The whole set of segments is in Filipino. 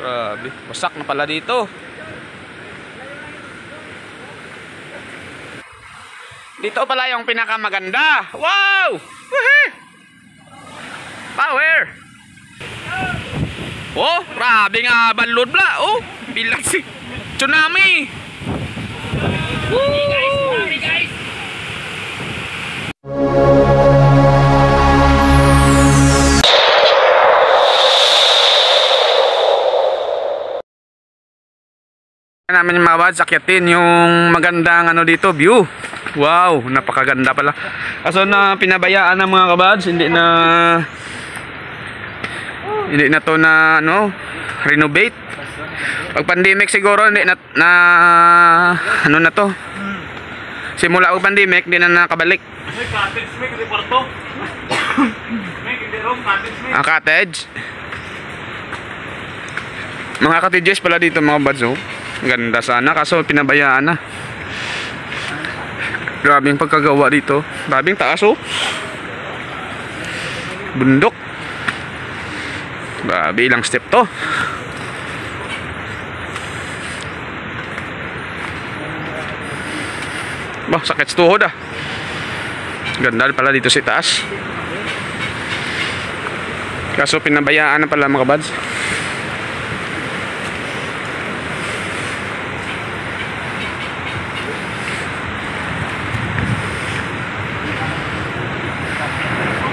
Grabe, wasak na pala dito. Dito pala yung pinakamaganda. Wow! Woohoo! Power! Oh, grabe nga balod bla. Oh, bilang si tsunami. Woo! Guys. Namin yung mga bads, akyatin yung magandang ano dito, view. Wow, napakaganda pala. Kaso na pinabayaan ng mga kabads, hindi na to na ano, renovate. Pag pandemic siguro hindi na ano na to. Simula pag pandemic, hindi na nakabalik. Ang cottage. Mga cottages pala dito mga bads, oh. Ganda sana kaso pinabayaan na. Grabing pagkagawa dito. Grabing taas, oh. Bundok. Grabe, ilang step to. Bah, sakit sa tuhod ah. Ganda pala dito sa taas. Kaso pinabayaan na pala mga kabads.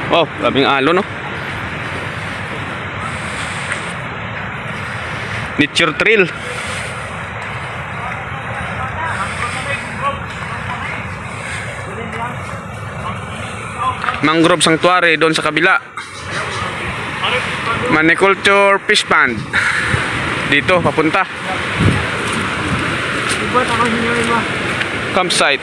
Oh, labing alon, no? Nature trail. Mangrove sanctuary doon sa kabila. Maniculture fish pond. Dito, papunta. Campsite.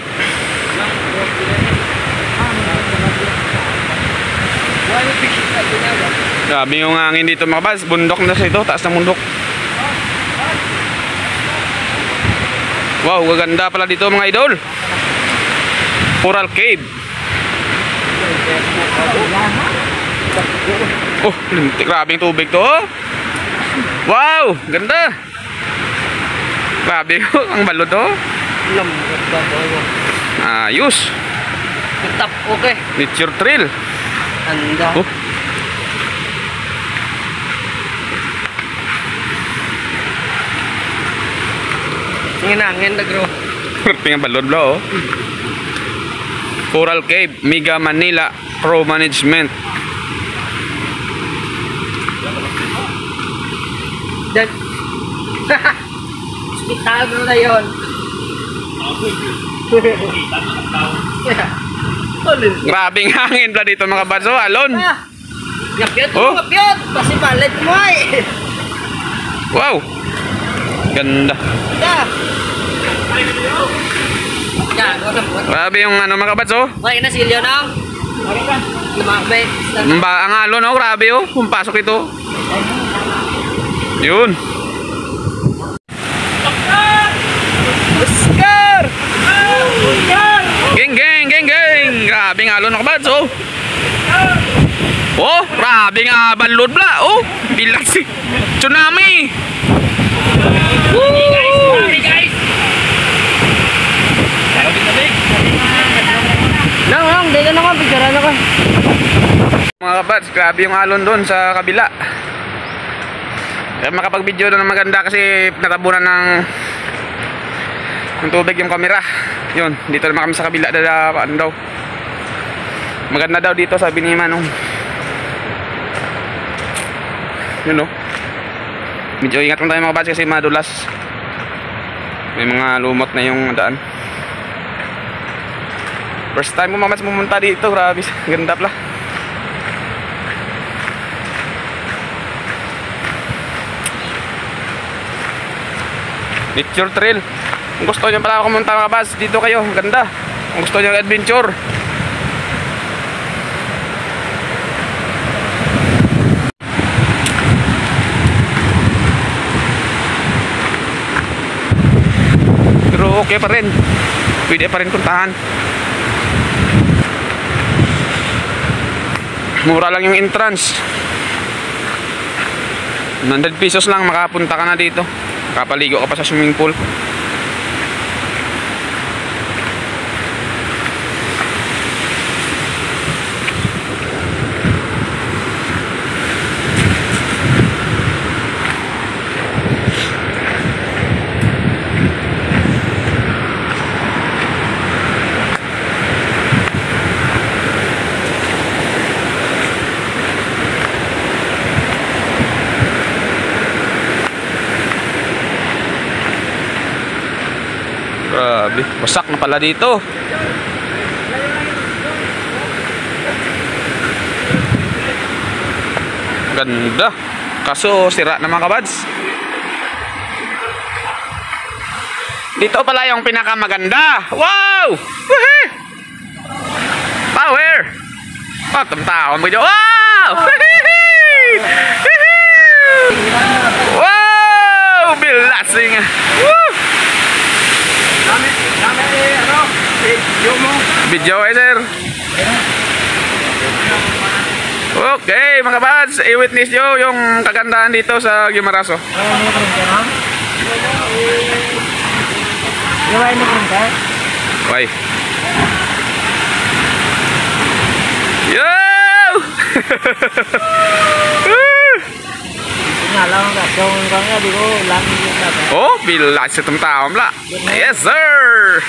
Grabe yung hangin dito mga bas. Bundok na sa ito, taas ng bundok. Wow, gaganda pala dito mga idol. Coral Cave. Oh, lintik, grabing tubig to. Wow, ganda. Grabe ko, ang balot to. Ayos. Tetap okay. Nature trail. Anda. Oh. Ngin na bro. Perting balon bro. Oh. Coral Cave, Mega Manila Pro Management. Dan. Hospital bro na yun. Grabing hangin pala dito mga baso, alon. Ngapyot, oh. Ngapyot. Pasi palit mo ay. Wow. Ganda. Grabe yung ano mga baso. Ay, nasilyo na. Lumabay. Ang alon, oh, grabe oh. Kung pasok ito. Yun. Oscar! Geng, geng, geng, geng. Grabing alon mga baso. Oh, grabing balod bla. Oh, bilang si tsunami. Hey guys. Nang, dito na ka, bigyan ako. Mga kabads, grabe yung alon doon sa kabila. Kaya makapag-video na maganda kasi natabunan ng tubig yung camera. Yun, dito naman kami sa kabila. Ano daw? Maganda daw dito, sabi ni Manong. Yun no. Medyo ingat lang tayo mga kabads kasi madulas. May mga lumot na yung daan. First time mo mga kabads pumunta dito, grabe. Ganda pala. Nature trail. Kung gusto nyo pala kumunta mga bas, dito kayo, ganda. Kung gusto nyo adventure. Pero okay pa rin. Pwede pa rin puntahan. Mura lang yung entrance. 100 pesos lang makapunta ka na dito. Kapaligo ka pa sa swimming pool. Grabe, wasak na pala dito. Ganda. Kaso sira na mga kabads. Dito pala yung pinakamaganda. Wow! Woohoo! Power! Oh, tamtawan mo dyan. Wow! Wow! Bilasing. Woo! Video eh, sir. Okay, mga kabads, i-witness nyo yung kagandahan dito sa Guimaras. Why? Yo! Oh, bilas itong tao mla. Yes, sir.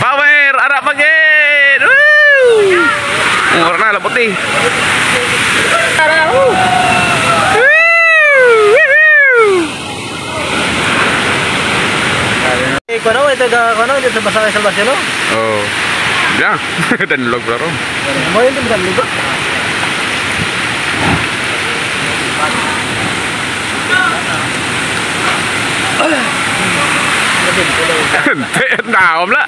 Power, arap again. Woo! Umur na labot eh. Kuno ito kuno dito sa Salvacion. Oh. Ya, dan log bro. Mo yun din ligo. Naom la.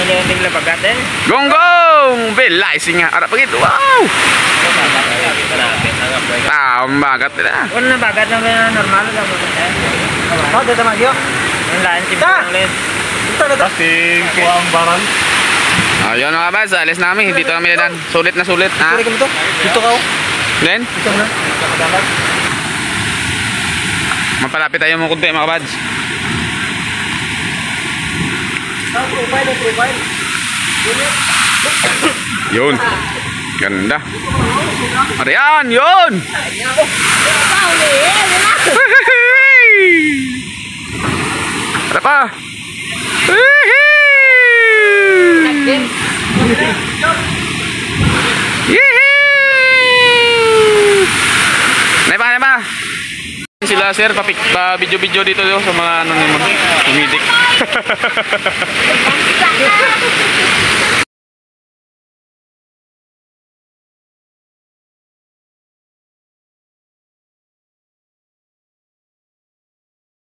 Ini yang tinggal pagaten. Gonggong, belai singa. Arap begitu. Wow. Taom bagat na. Wala bagat na normal lang mo. Oh, dito magyo. Ang lain si Banglet. Ito na Kasing kuang barang. Ayun mga kabas, alis namin. Dito kami dan. Sulit na sulit. Ha? Dito ka. Then? Dito na. Mapalapit tayo mo kunti mga kabads. Profile. Yun. Ganda. Ariyan, yun! Ada pa? Naipa, naipa. Sila sir, pa video-video dito sa mga ano naman, tumidik.